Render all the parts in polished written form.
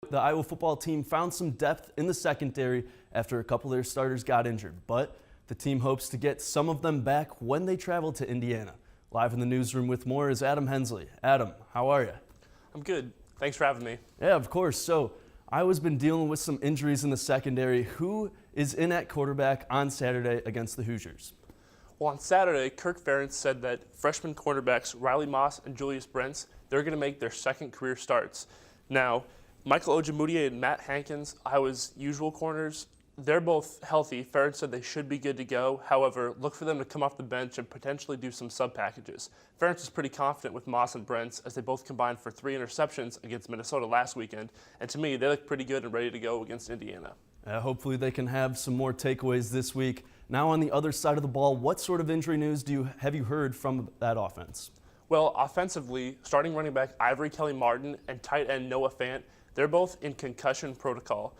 The Iowa football team found some depth in the secondary after a couple of their starters got injured, but the team hopes to get some of them back when they travel to Indiana. Live in the newsroom with more is Adam Hensley. Adam, how are you? I'm good. Thanks for having me. Yeah, of course. So Iowa's been dealing with some injuries in the secondary. Who is in at quarterback on Saturday against the Hoosiers? Well, on Saturday, Kirk Ferentz said that freshman quarterbacks Riley Moss and Julius Brents, they're going to make their second career starts. Now, Michael Ojemudia and Matt Hankins, Iowa's usual corners, they're both healthy. Ferentz said they should be good to go. However, look for them to come off the bench and potentially do some sub packages. Ferentz is pretty confident with Moss and Brents as they both combined for 3 interceptions against Minnesota last weekend. And to me, they look pretty good and ready to go against Indiana. Hopefully they can have some more takeaways this week. Now on the other side of the ball, what sort of injury news have you heard from that offense? Well, offensively, starting running back Ivory Kelly-Martin and tight end Noah Fant, they're both in concussion protocol.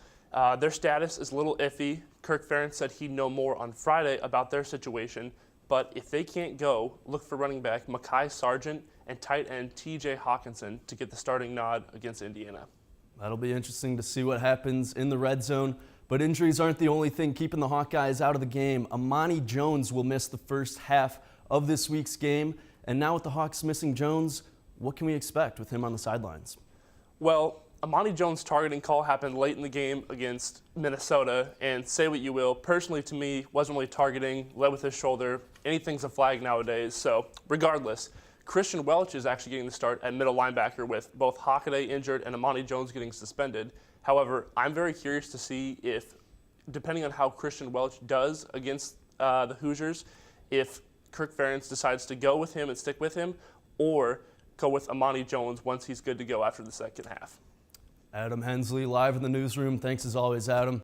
Their status is a little iffy. Kirk Ferentz said he'd know more on Friday about their situation, but if they can't go, look for running back Mekhi Sargent and tight end TJ Hawkinson to get the starting nod against Indiana. That'll be interesting to see what happens in the red zone. But injuries aren't the only thing keeping the Hawkeyes out of the game. Amani Jones will miss the first half of this week's game. And now with the Hawks missing Jones, what can we expect with him on the sidelines? Well, Amani Jones' targeting call happened late in the game against Minnesota, and say what you will, personally to me, wasn't really targeting, led with his shoulder. Anything's a flag nowadays, so regardless, Christian Welch is actually getting the start at middle linebacker with both Hockaday injured and Amani Jones getting suspended. However, I'm very curious to see if, depending on how Christian Welch does against the Hoosiers, if Kirk Ferentz decides to go with him and stick with him, or go with Amani Jones once he's good to go after the second half. Adam Hensley live in the newsroom. Thanks as always, Adam.